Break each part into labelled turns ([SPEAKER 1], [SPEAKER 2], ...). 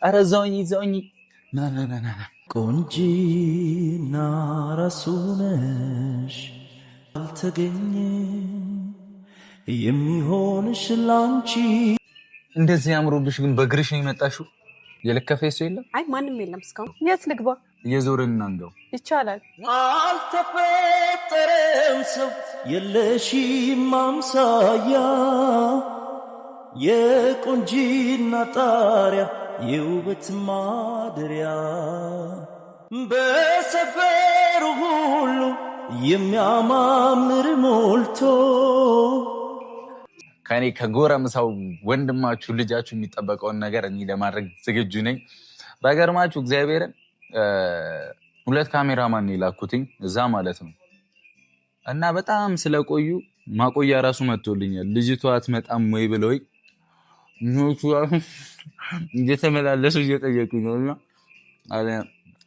[SPEAKER 1] ኧረ ዘውኝ ና
[SPEAKER 2] ቆንጂና ራሱነሽ አልተገኘ የሚሆንሽ ላንቺ
[SPEAKER 1] እንደዚህ ያምሮብሽ ግን በእግርሽ ነው የመጣሽው? የለከፈ ሰው የለም?
[SPEAKER 3] አይ ማንም የለም እስካሁን። የት ልግባ?
[SPEAKER 1] እየዞርን እናንገው
[SPEAKER 3] ይቻላል።
[SPEAKER 2] አልተፈጠረም ሰው የለሽም አምሳያ የቆንጂና ጣሪያ የውበት ማደሪያ በሰፈሩ ሁሉ የሚያማምር ሞልቶ
[SPEAKER 1] ከኔ ከጎረምሳው ወንድማችሁ ልጃችሁ የሚጠበቀውን ነገር እኔ ለማድረግ ዝግጁ ነኝ። በገርማችሁ እግዚአብሔርን 2 ካሜራማን የላኩትኝ እዛ ማለት ነው እና በጣም ስለቆዩ ማቆያ ራሱ መጥቶልኛል። ልጅቷ አትመጣም ወይ ብለው ኖቹ እየተመላለሱ እየጠየቁኝ ነውና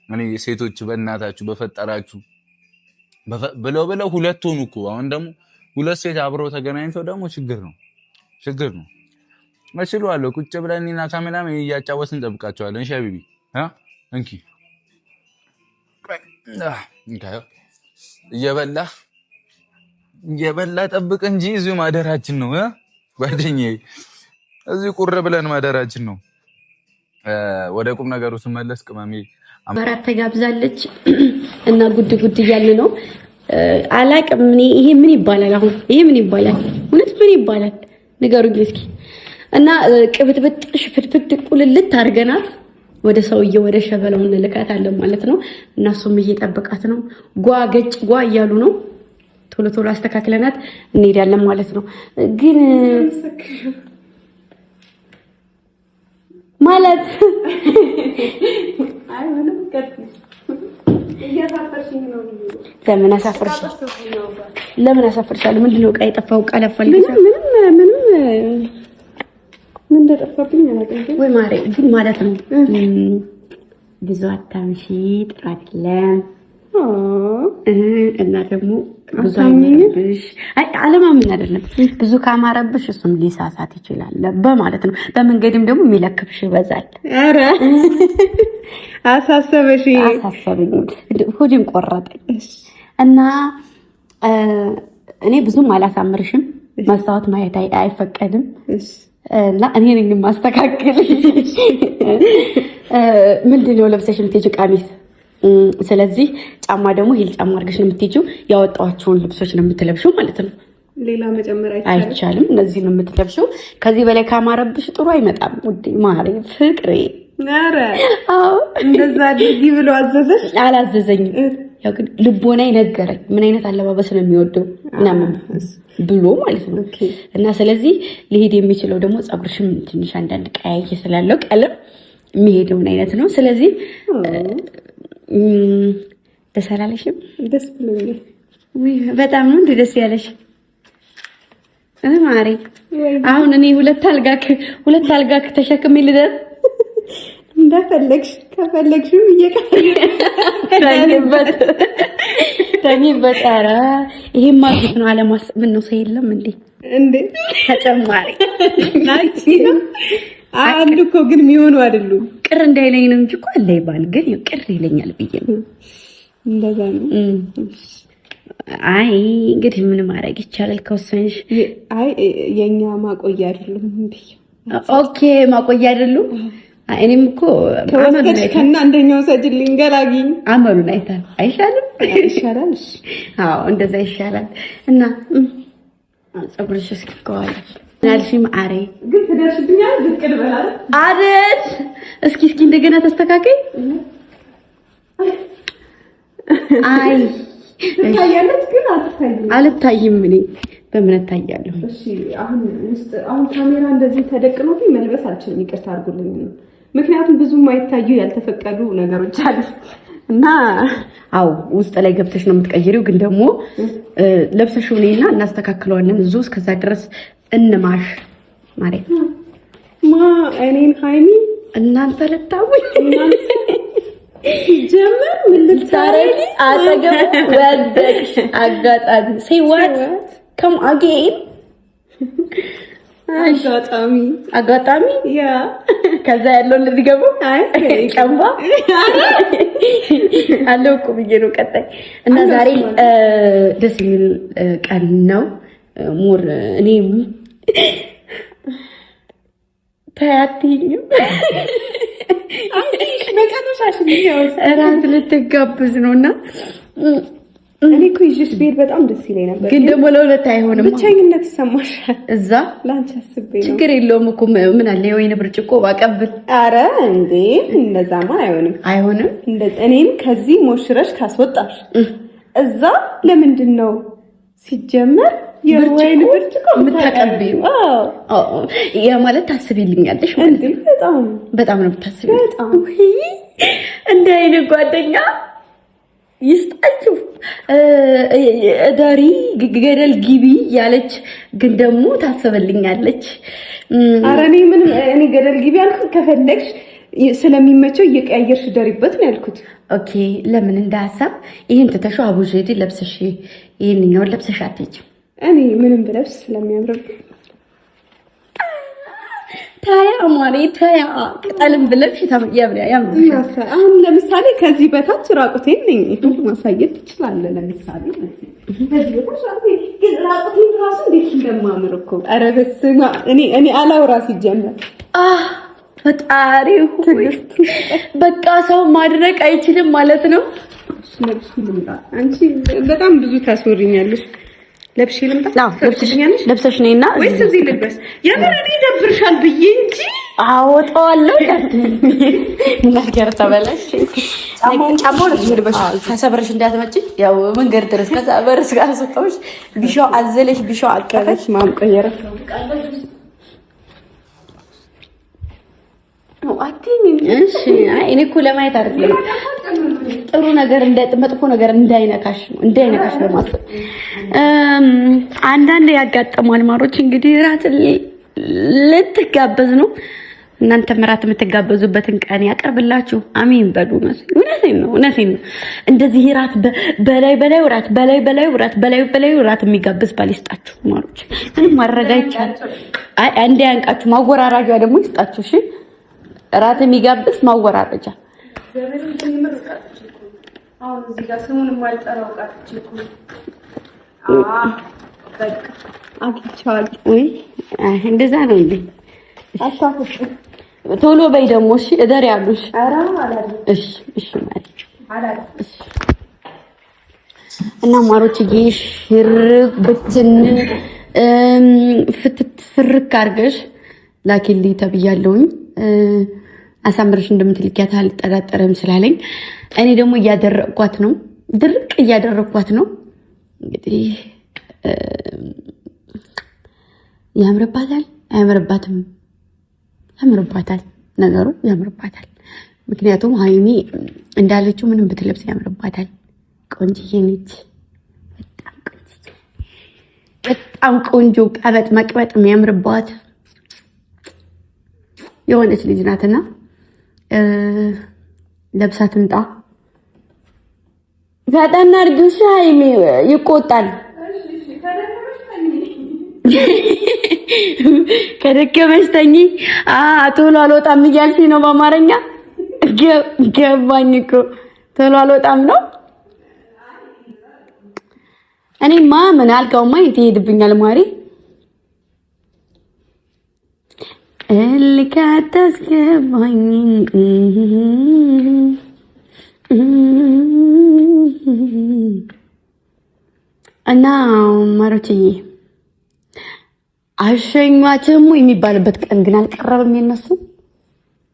[SPEAKER 1] እኔ ሴቶች በእናታችሁ በፈጠራችሁ ብለው 2 ሆኑ እኮ። አሁን ደግሞ 2 ሴት አብረው ተገናኝተው ደግሞ ችግር ነው መስሏለሁ። ቁጭ ብለን እኔና ካሜራም እያጫወትን እንጠብቃቸዋለን። እሺ ሀቢቢ እንኪ እየበላ ጠብቅ እንጂ እዚሁ ማደራችን ነው ጓደኛዬ፣ እዚሁ ቁር ብለን ማደራችን ነው። ወደ ቁም ነገሩ ስመለስ ቅመሜ
[SPEAKER 4] አማራት ተጋብዛለች እና ጉድ እያለ ነው። አላቅም እኔ ይሄ ምን ይባላል? አሁን ይሄ ምን ይባላል? እውነት ምን ይባላል? ንገሩኝ እስኪ። እና ቅብጥብጥ ሽፍትፍት ቁልልት አድርገናት ወደ ሰውዬው ወደ ሸበላው እንልካታለን ማለት ነው። እና እሱም እየጠበቃት ነው። ገጭ እያሉ ነው። ቶሎ አስተካክለናት እንሄዳለን ማለት ነው። ግን ማለት አይ ምንም ከትሽ እያሳፈርሽኝ ነው። ለምን አሳፈርሻለሁ? ምንድነው ዕቃ የጠፋው? ዕቃ ለፋልኝ ምንም ምን እንደጠፋብኝ አላውቅም። ወይ ማሬ ግን ማለት ነው ብዙ አታምሺ ጥራትለን እና ደግሞ ብዙ አይነብሽ። አይ አለማምን አይደለም። ብዙ ካማረብሽ እሱም ሊሳሳት ይችላል በማለት ነው። በመንገድም ደግሞ የሚለክፍሽ ይበዛል። ኧረ አሳሰበኝ ሆዴም ቆረጠኝ። እና እኔ ብዙም አላሳምርሽም። መስታወት ማየት አይፈቀድም እና እኔ ነኝ ማስተካከል። ምንድነው ለብሰሽ የምትሄጂው? ቀሚስ። ስለዚህ ጫማ ደግሞ ሂል ጫማ አድርገሽ ነው የምትሄጂው። ያወጣኋቸውን ልብሶች ነው የምትለብሺው ማለት ነው።
[SPEAKER 3] ሌላ መጨመር
[SPEAKER 4] አይቻልም። እነዚህ ነው የምትለብሺው። ከዚህ በላይ ካማረብሽ ጥሩ አይመጣም። ውዴ ማሬ ፍቅሬ። ኧረ አዎ እንደዛ አድርጊ ብሎ አዘዘሽ? አላዘዘኝም። ያው ግን ልቦና ይነገረኝ ምን አይነት አለባበስ ነው የሚወደው ምናምን ብሎ ማለት ነው። እና ስለዚህ ሊሄድ የሚችለው ደግሞ ፀጉርሽም ትንሽ አንዳንድ ቀያይ ስላለው ቀለም የሚሄደውን አይነት ነው። ስለዚህ ደስ አላለሽም?
[SPEAKER 3] ደስ ብሎኛል።
[SPEAKER 4] በጣም ነው እንደ ደስ ያለሽ ማሬ። አሁን እኔ ሁለት አልጋ ተሸክሜ ልደር
[SPEAKER 3] እንደፈለግሽ ከፈለግሽው
[SPEAKER 4] ተኝበት። ኧረ ይሄማ ግፍ ነው። አለማስ ምን ነው ሰው የለም እንዴ ተጨማሪ
[SPEAKER 3] አንድ እኮ ግን የሚሆኑ አይደሉም።
[SPEAKER 4] ቅር እንዳይለኝ ነው እንጂ እኮ አለ ይባል ግን ቅር ይለኛል ብዬ ነው።
[SPEAKER 3] እንደዛ ነው።
[SPEAKER 4] አይ እንግዲህ ምን ማድረግ ይቻላል ከወሰንሽ።
[SPEAKER 3] አይ የኛ ማቆያ አይደሉም እንዴ?
[SPEAKER 4] ኦኬ ማቆያ አይደሉም። እኔም እኮ
[SPEAKER 3] ተወሰድሽ ከና አንደኛው ሰጅልኝ ገላጊኝ
[SPEAKER 4] አመሉን አይታል አይሻልም?
[SPEAKER 3] ይሻላል።
[SPEAKER 4] አዎ እንደዛ ይሻላል። እና ፀጉርሽ እስኪቆዋለሽ ናልሽ ማሬ
[SPEAKER 3] ግን ትደርሽብኛል። ዝቅ ልበላል
[SPEAKER 4] አይደል? እስኪ እንደገና ተስተካከይ። አይ
[SPEAKER 3] ታያለች ግን
[SPEAKER 4] አልታይም። እኔ በምን እታያለሁ?
[SPEAKER 3] እሺ አሁን ካሜራ እንደዚህ ተደቅኖብኝ መልበስ አልችልም። ይቅርታ አድርጉልኝ። ምክንያቱም ብዙ የማይታዩ ያልተፈቀዱ ነገሮች አሉ እና
[SPEAKER 4] አው ውስጥ ላይ ገብተሽ ነው የምትቀይሪው። ግን ደግሞ ለብሰሽው ነይና እናስተካክለዋለን። እዙ እስከዛ ድረስ እንማሽ ማለት
[SPEAKER 3] እኔን ሃይሚ
[SPEAKER 4] እናንተ ልታውኝ
[SPEAKER 3] ጀመር ምን ልታረጊ
[SPEAKER 4] አጠገብ ወደቅሽ። አጋጣሚ say what come again አጋጣሚ ያ ከዛ ያለው ልትገቡ ቀንባ አለው እኮ ብዬ ነው ቀጣይ እና ዛሬ ደስ የሚል ቀን ነው። ሞር እኔም ታያትኝም
[SPEAKER 3] መቀነሻሽ ነው
[SPEAKER 4] እራት ልትጋብዝ ነውና
[SPEAKER 3] እኔ እኮ ይዤሽ ብሄድ በጣም ደስ ይለኝ ነበር፣
[SPEAKER 4] ግን ደግሞ ለሁለት አይሆንም።
[SPEAKER 3] ብቻኝነት ይሰማሻል።
[SPEAKER 4] እዛ
[SPEAKER 3] ላንቺ አስቤ ነው።
[SPEAKER 4] ችግር የለውም እኮ ምን አለ የወይን ብርጭቆ ባቀብል።
[SPEAKER 3] አረ እንዴ እንደዛማ አይሆንም። እኔን ከዚህ ሞሽረሽ ካስወጣሽ እዛ ለምንድን ነው ሲጀመር የወይን ብርጭቆ የምታቀብይው? ያ ማለት ታስቢልኛለሽ ማለት ነው። በጣም ነው የምታስቢው። በጣም እንደ አይነት ጓደኛ ይስጣችሁ። ዳሪ ገደል ግቢ ያለች ግን ደግሞ ታስበልኛለች። ኧረ እኔ ገደል ግቢ አልኩ። ከፈለግሽ ስለሚመቸው እየቀያየርሽ ደሪበት ነው ያልኩት።
[SPEAKER 4] ኦኬ ለምን እንደ ሀሳብ ይሄን ትተሽው አቡጀዲ ለብሰሽ ይሄንኛውን ለብሰሽ አትሄጂም?
[SPEAKER 3] እኔ ምንም ብለብስ ስለሚያምርብኝ
[SPEAKER 4] ታያ ማሪ ታያ ቅጠልም ብለሽ ያምርብሽ።
[SPEAKER 3] አሁን ለምሳሌ ከዚህ በታች ራቁቴን ነኝ ማሳየት ትችላለህ። ለምሳሌ ከዚህ በታች ራቁቴን ግን ራቁቴን ራሱ እንዴት እንደማምር እኮ። ኧረ በስመ አብ እኔ አላውራ ሲጀመር
[SPEAKER 4] ፈጣሪ ሆይ በቃ ሰው ማድረቅ አይችልም ማለት ነው።
[SPEAKER 3] አንቺ በጣም ብዙ ታስወሪኛለሽ። ለብሽ ልምጣ? ለብሽኛለሽ?
[SPEAKER 4] ለብሰሽ ነይና
[SPEAKER 3] ወይስ እዚህ ልበስ? የምረዲ ደብርሻል ብዬ እንጂ
[SPEAKER 4] አወጣዋለሁ። ነገር ተበላሽ። ጫማው ልበሽ ከሰበረሽ እንዳትመጪ። ያው መንገድ ድረስ ከሰበረሽ ጋር ሰጣሽ ቢሻው አዘለሽ ቢሻው አቀፈሽ
[SPEAKER 3] ማምቀየረ
[SPEAKER 4] እሺ እኔ እኮ ለማየት አይደለም ጥሩ ነገር መጥፎ ነገር እንዳይነካሽ በማሰብ አንዳንድ ያጋጠማል። ማሮች እንግዲህ ራት ልትጋበዝ ነው። እናንተ ራት የምትጋበዙበትን ቀን ያቀርብላችሁ። አሜን በሉ። እውነቴን ነው። እንደዚህ ራት በላይ ራት የሚጋብዝ ባል ይስጣችሁ ማሮች። ምንም ማድረግ አይቻልም። እንዳያንቃችሁ ማወራራጃ ደግሞ ይስጣችሁ። እሺ ራት የሚጋብዝ ማወራረጃ
[SPEAKER 3] አሁን እዚህ ጋር ስሙን ማልጠራው ቃልች እኮ በቃ አግኝቻለሁ ወይ
[SPEAKER 4] እንደዛ ነው እንዴ?
[SPEAKER 3] አታውቁሽ
[SPEAKER 4] ቶሎ በይ ደግሞ እሺ። እደር ያሉሽ
[SPEAKER 3] ኧረ አላለም።
[SPEAKER 4] እሺ ማለት
[SPEAKER 3] አላለም።
[SPEAKER 4] እና ማሮች ሽር ብትን ፍርክ አድርገሽ ላኪልኝ ተብያለሁኝ። አሳምረሽ እንደምትልኪያት አልጠራጠረም ስላለኝ እኔ ደግሞ እያደረኳት ነው፣ ድርቅ እያደረኳት ነው። እንግዲህ ያምርባታል አያምርባትም? ያምርባታል፣ ነገሩ ያምርባታል። ምክንያቱም ሀይሚ እንዳለችው ምንም ብትለብስ ያምርባታል። ቆንጅዬ ነች፣ በጣም ቆንጆ ቀበጥ መቅበጥ የሚያምርባት የሆነች ልጅ ናትና ለብሳ ትምጣ። ፈጠና አድርጊው ሀይሚ ይቆጣል። ከደከመሽ ተኝ። ቶሎ አልወጣም እያልሽኝ ነው በአማርኛ? ገባኝ እኮ ቶሎ አልወጣም ነው። እኔማ ምን አልጋውማ የት ይሄድብኛል ማሪ ልካታስገባኝ እና ማሮችዬ አሸኟትም የሚባልበት ቀን ግን አልቀረበም። የነሱ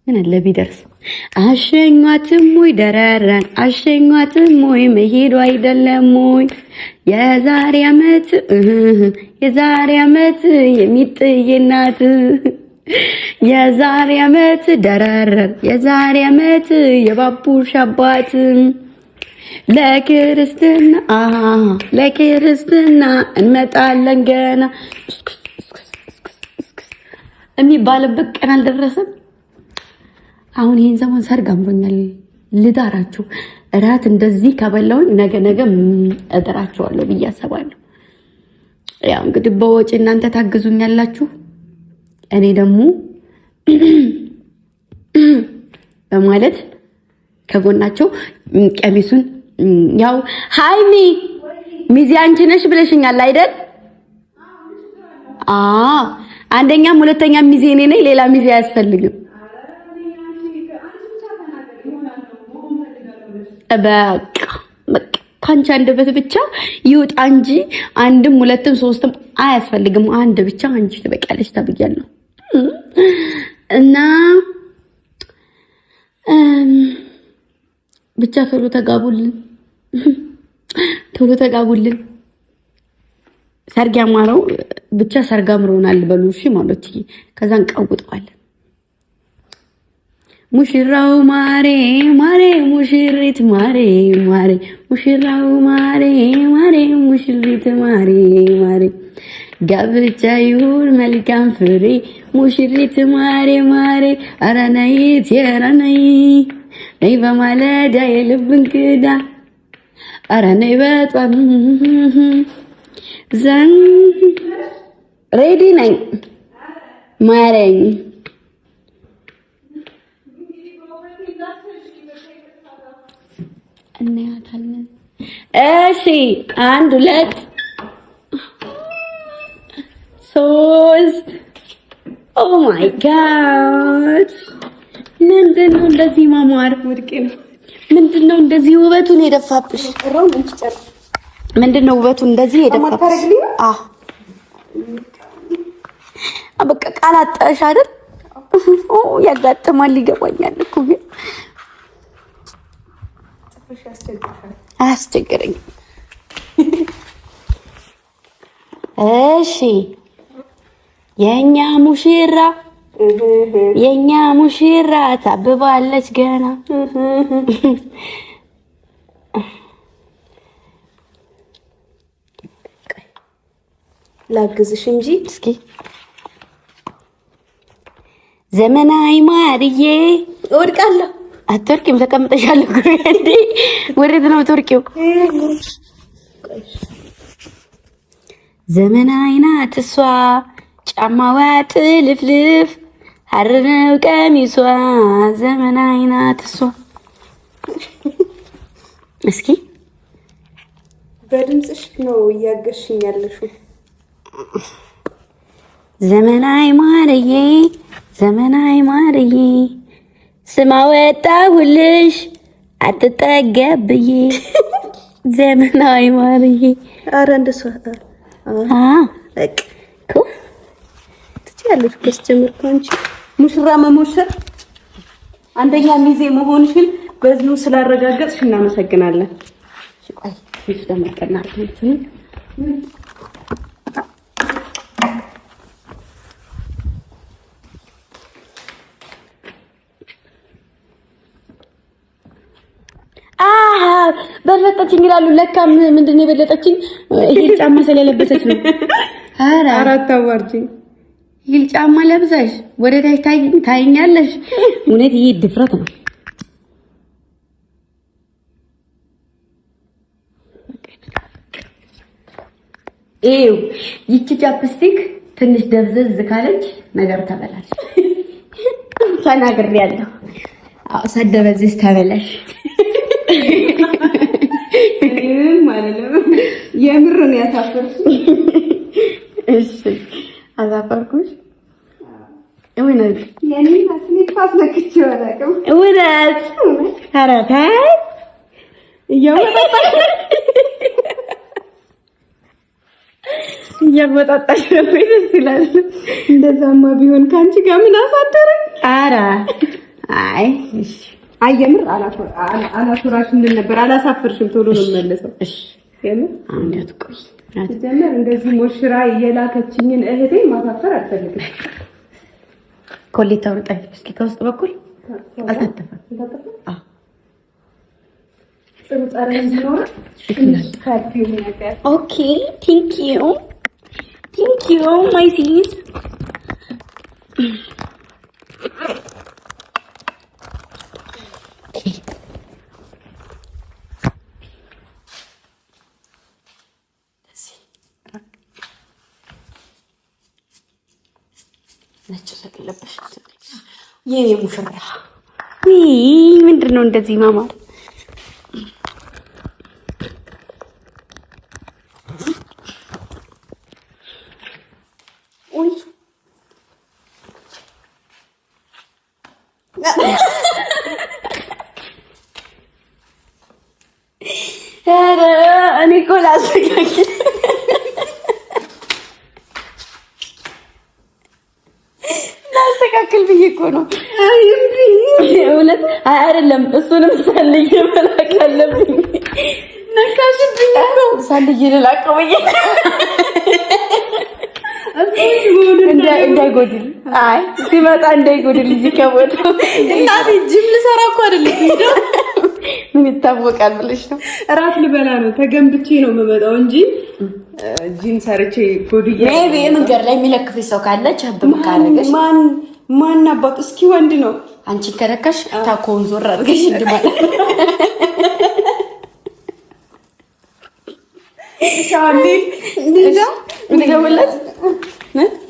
[SPEAKER 4] ምን አለ ቢደርስ። አሸኟትም ወይ ደረራን አሸኟትም ወይ መሄዱ አይደለም ወይ የዛሬ ዓመት የሚጥየናት የዛሬ ዓመት ደረረን የዛሬ ዓመት የባቡሽ አባት ለክርስትና እንመጣለን ገና የሚባልበት ቀን አልደረሰም። አሁን ይሄን ዘመን ሰርግ አምሮኛል። ልዳራችሁ እራት እንደዚህ ከበላሁኝ ነገ እጠራችኋለሁ ብዬ አስባለሁ። ያው እንግዲህ በወጪ እናንተ ታግዙኛላችሁ። እኔ ደግሞ በማለት ከጎናቸው ቀሚሱን ያው ሃይሚ ሚዜ አንቺ ነሽ ብለሽኛል አይደል? አንደኛም ሁለተኛም ሚዜ እኔ ነኝ። ሌላ ሚዜ አያስፈልግም። በቃ ካንቺ አንደበት ብቻ ይውጣ እንጂ አንድም ሁለትም ሶስትም አያስፈልግም። አንድ ብቻ አንቺ ትበቂያለሽ ተብያለሁ እና ብቻ ቶሎ ተጋቡልን። ሰርግ ያማረው ብቻ ሰርግ አምሮናል በሉ እሺ ማለት ከዛ እንቀውጠዋለን። ሙሽራው ማሬ ማሬ ሙሽሪት ማሬ ማሬ ሙሽራው ማሬ ማሬ ሙሽሪት ማሬ ማሬ ጋብቻ ይሁን መልካም ፍሬ ሙሽሪት ማሬ ማሬ ኧረ ነይ ኧረ ነይ ነይ በማለዳ የልብ እንግዳ ኧረ ነይ በጧት ዘን ሬዲ ነኝ ማረኝ እናያታለን። እሺ 1 2 3 ኦ ማይ ጋድ ምንድነው እንደዚህ ማማር ወድቄ ነው። ምንድነው እንደዚህ ውበቱን የደፋብሽ? ምንድነው ውበቱን እንደዚህ የደፋብሽ? በቃ ቃል አጣሽ አይደል? ያጋጥማል ይገባኛል እኮ ግን አያስቸግረኝ። እሺ የኛ ሙሽራ ታብባለች ገና
[SPEAKER 3] ላግዝሽ እንጂ
[SPEAKER 4] እስኪ ዘመናዊ ማርዬ
[SPEAKER 3] እወድቃለሁ።
[SPEAKER 4] አትወርቂም፣ ተቀምጠሻል እኮ እንዴ። ወዴት ነው የምትወርቂው? ዘመናዊ ናት እሷ፣ ጫማዋ ጥልፍልፍ፣ ሐር ነው ቀሚሷ። ዘመናዊ ናት እሷ። እስኪ
[SPEAKER 3] በድምፅሽ ነው እያገሽኝ ያለሽው።
[SPEAKER 4] ዘመናዊ ማርዬ ዘመናዊ ማርዬ ስማ ወጣሁልሽ አትጠገብዬ ዘመናዊ ማርዬ።
[SPEAKER 3] ኧረ እንደሷ እኮ ትችያለሽ እኮ ስትጀምር እኮ አንቺ ሙሽራ መሞሸር አንደኛ ሚዜ መሆንሽን በዚሁ ስላረጋገጥሽ እናመሰግናለን።
[SPEAKER 4] ቆይ እሺ ደምቀናል በለጠችኝ ይላሉ። ለካ ምንድን ነው የበለጠችኝ? ሂል ጫማ ስለለበሰች ነው። ኧረ
[SPEAKER 3] አራት አዋርጂኝ
[SPEAKER 4] ሂል ጫማ ለብሰሽ ወደ ታች ታይኛለሽ። እውነት ይሄ ድፍረት ነው። ኤው ይቺ ቻፕስቲክ ትንሽ ደብዘዝ ካለች ነገር ተበላሽ። ተናግሬያለሁ። አዎ ሳደበዝዝ ተበላሽ
[SPEAKER 3] ማለት ነው። የምር ነው ያሳፈርሽ።
[SPEAKER 4] እሺ አዛፈርኩሽ። እውነት
[SPEAKER 3] የኔ ማስኔ ፋስለክች ወላቀም
[SPEAKER 4] እውነት ታራታ እያመጣጣሽ ነው። ደስ ይላል።
[SPEAKER 3] እንደዛማ ቢሆን ካንቺ ጋር ምን አሳደረኝ?
[SPEAKER 4] ኧረ አይ እሺ
[SPEAKER 3] አየምር አላፈራሽ ምን ነበር? አላሳፈርሽም። ቶሎ ነው የምመለሰው።
[SPEAKER 4] እሺ
[SPEAKER 3] የምር
[SPEAKER 4] አንዴት ቆይ
[SPEAKER 3] ጀመር እንደዚህ ሞሽራ የላከችኝን እህቴ ማሳፈር አልፈልግም።
[SPEAKER 4] ኮሌታውን ጠልፍ እስኪ ከውስጥ በኩል አሳተፈ።
[SPEAKER 3] ጥሩ ጠረን ነው። ፐርፊውም ነገር
[SPEAKER 4] ኦኬ ቴንክ ዩ ማይ ሲስ ነጭ ለቅለበሽ የኔ ሙሽራ ምንድን ነው እንደዚህ ማማር? እኔ እኮ ላስተካክል ብዬ እኮ ነው። እውነት አይደለም። እሱንም ሳልይ መላክ አለብኝ። ነካሽብኝ እኮ ሳልይ ልላቀው ብዬ እንዳይጎድል። አይ ሲመጣ እንዳይጎድል እዚህ ከቦታው እናቴ ጅም ልሰራ እኮ አይደለም ሄደው ምን ይታወቃል ብለሽ ነው? እራት ልበላ ነው ተገንብቼ ነው የምመጣው እንጂ ጂም ሰርቼ ጎድዬ ሜቢ መንገድ ላይ የሚለክፍሽ ሰው ካለ ቻብም ካረገሽ ማን አባቱ እስኪ ወንድ ነው አንቺ ከረከሽ ታኮን ዞር አድርገሽ እንደማለት ሻሊ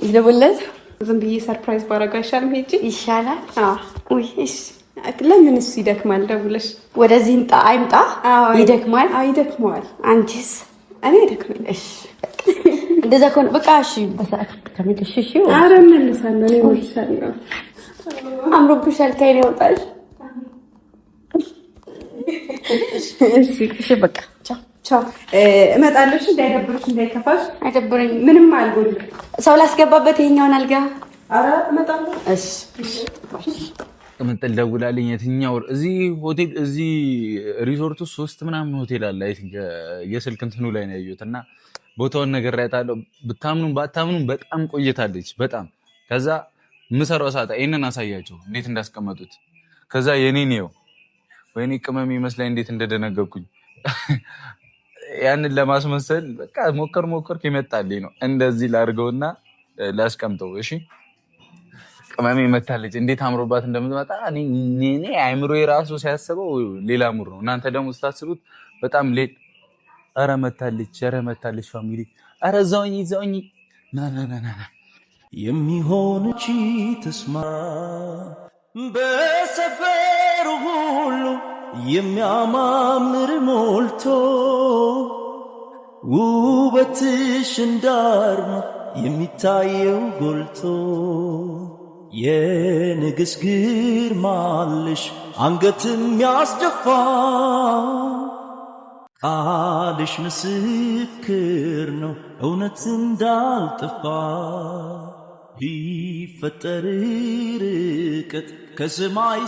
[SPEAKER 4] እንደውለት ዝም ብዬ ሰርፕራይዝ ባረጋሻል ሄጂ ይሻላል። ውይ እሺ ለምን እሱ ይደክማል? ደውለሽ ወደዚህ አይምጣ። ይደክማል። አይደክመዋል። አንቺስ? እኔ ይደክማል። እሺ እንደዛ ከሆነ በቃ እሺ፣ በሰዓት ተመልሽ። እሺ ኧረ እመልሳለሁ። እኔ እመልሳለሁ። አምሮብሻል። ከእኔ ወጣሽ። እሺ በቃ ቻው ቻው። እመጣለሁ። እንዳይደብርሽ እንዳይከፋሽ። አይደብረኝ። ምንም አልጎድልም። ሰው ላስገባበት ይሄኛውን አልጋ። ኧረ እመጣለሁ። እሺ
[SPEAKER 1] ቅምጥል ደውላልኝ። የትኛው እዚህ ሆቴል እዚህ ሪዞርት ውስጥ 3 ምናምን ሆቴል አለ። አይ ቲንክ የስልክ እንትኑ ላይ ነው ያየሁት እና ቦታውን ነገር አይታለሁ። ብታምኑም ባታምኑም በጣም ቆይታለች። በጣም ከዛ ምሰራው ሳጣ ይሄንን አሳያቸው እንዴት እንዳስቀመጡት። ከዛ የኔን ነው ወይኔ ቅመም ይመስላል እንዴት እንደደነገኩኝ። ያንን ለማስመሰል በቃ ሞከር ይመጣልኝ ነው እንደዚህ ላድርገውና ላስቀምጠው። እሺ ቅመሜ መታለች እንዴት አምሮባት እንደምትመጣ እኔ አይምሮ የራሱ ሲያስበው ሌላ ሙር ነው። እናንተ ደግሞ ስታስቡት በጣም ሌት። ኧረ መታለች ፋሚሊ። ኧረ እዛውኝ ና
[SPEAKER 2] የሚሆን እቺ ተስማ በሰፈሩ ሁሉ የሚያማምር ሞልቶ ውበትሽ እንዳርማ የሚታየው ጎልቶ የንግስ ግርማልሽ አንገትም ያስደፋ ቃልሽ ምስክር ነው እውነት እንዳልጠፋ ቢፈጠር ርቀት ከሰማይ